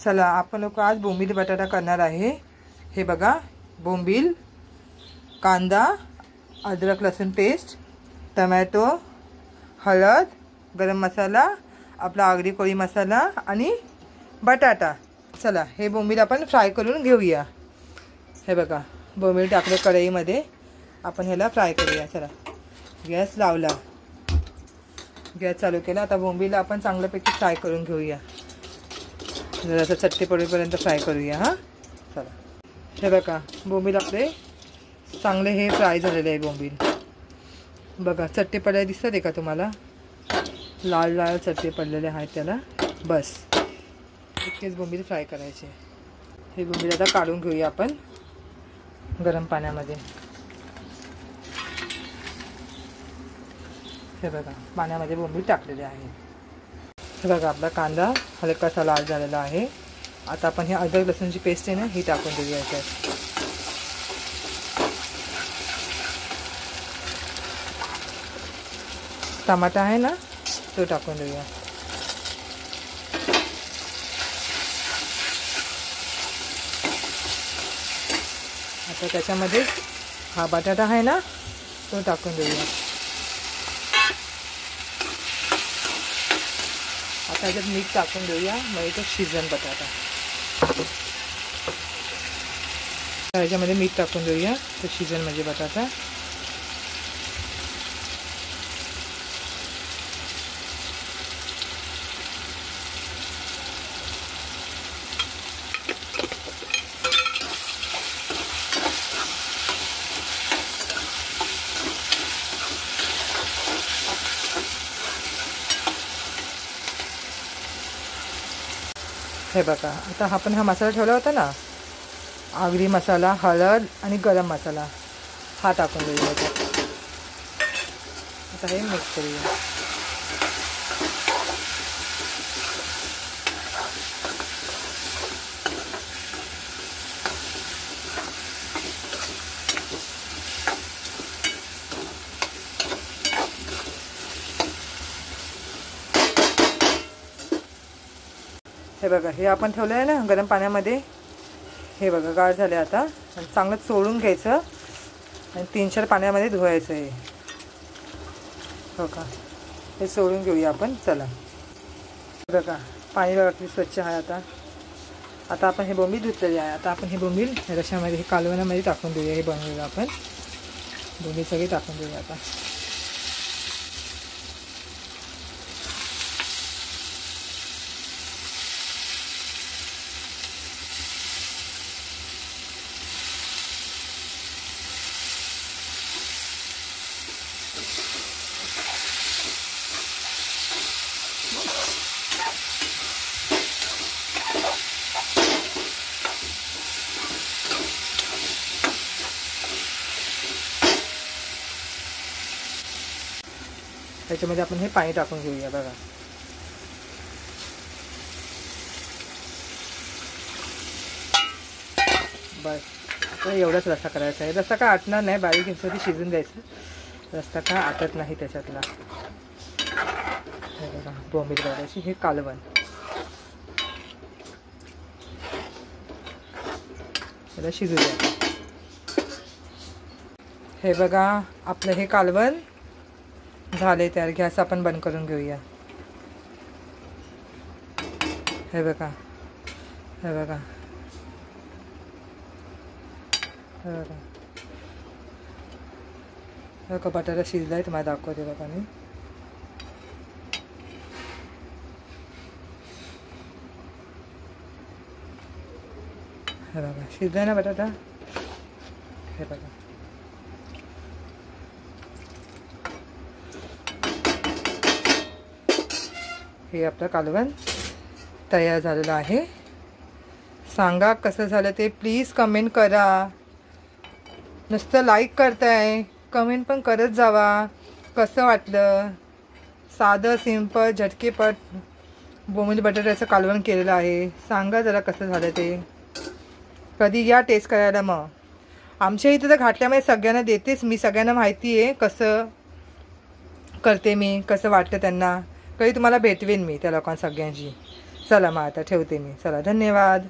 चला आपण लोक आज बोंबील बटाटा करणार आहे। हे बघा, बोंबील, कांदा, अद्रक लसूण पेस्ट, टोमॅटो, हळद, गरम मसाला, आपला आगरी कोळी मसाला आणि बटाटा। चला हे बोंबील आपण फ्राय करून घेऊया। हे बघा, बोंबील टाकले कढईमध्ये, आपण ह्याला फ्राय करूया। चला गॅस लावला, गॅस चालू केला। आता बोंबील आपण चांगल्यापैकी फ्राय करून घेऊया, जरासं चटके पडेपर्यंत फ्राय करूया। हां चला, हे बघा बोंबील आपले चांगले हे फ्राय झालेले आहे। बोंबील बघा चटके पडलेले दिसतात आहे का तुम्हाला? लाल लाल चटके पडलेले आहेत त्याला। बस इतकेच बोंबील फ्राय करायचे। हे बोंबील आता काढून घेऊया आपण गरम पाण्यामध्ये। हे बघा पाण्यामध्ये बोंबील टाकलेले आहे। हे बघा आपला कांदा हलकासा लाल झालेला आहे। आता आपण हे अद्रक लसूणची पेस्ट आहे ना, ही टाकून देऊया याच्यात। टमाटा आहे ना, तो टाकून देऊया। आता त्याच्यामध्ये हा बटाटा आहे ना, तो टाकून देऊया। आता याच्यात मीठ टाकून देऊया, म्हणजे तो शिजन बटाटा। याच्यामध्ये मीठ टाकून देऊया, तो शिजन म्हणजे बटाटा। हे बघा आता आपण हा मसाला ठेवला होता ना, आगरी मसाला, हळद आणि गरम मसाला, हा टाकून देऊया याच्यात। आता हे मिक्स करूया। हे बघा हे आपण ठेवलं आहे ना गरम पाण्यामध्ये, हे बघा गार झाले आता। आणि चांगलं चोळून घ्यायचं आणि 3-4 पाण्यामध्ये धुवायचं आहे। हो का, हे चोळून घेऊया आपण। चला बघा पाणी बघा किती स्वच्छ आहे आता। आता आपण हे बोंबील धुतलेले आहे। आता आपण हे बोंबील रश्यामध्ये, हे कालवणामध्ये टाकून देऊया। हे बनवलेलं आपण बोंबील सगळे टाकून देऊया आता। त्याच्यामध्ये आपण हे पाणी टाकून घेऊया बघा। बस आता एवढाच रस्सा करायचा आहे। रस्सा काय आटणार नाही, बारीक ह्याच्यासाठी शिजून द्यायचं। रस्सा काय आटत नाही त्याच्यातला। हे बघा बोंबील बटाट्याची हे कालवण, त्याला शिजू द्या। हे बघा आपलं हे कालवण झाले तयार। गॅस आपण बंद करून घेऊया। हे बघा, हे बघा, हे बघा, हे बघा बटाटा शिजला आहे, तुम्हाला दाखवते बघा मी। हे बघा शिजला ना बटाटा। हे बघा हे आपलं कालवण तयार झालेलं आहे। सांगा कसं झालं ते, प्लीज कमेंट करा। नुसतं लाईक करताय, कमेंट पण करत जावा। कसं वाटलं? साधं सिंपल झटकेपट बोंबील बटाट्याचं कालवण केलेलं आहे। सांगा जरा कसं झालं ते। कधी या टेस्ट करायला। मग आमच्या इथे तर घाटल्यामध्ये सगळ्यांना देतेच मी, सगळ्यांना माहिती आहे कसं करते मी, कसं वाटतं त्यांना। कधी तुम्हाला भेटवेन मी त्या लोकांना सगळ्यांची। चला मग आता ठेवते मी. चला, धन्यवाद.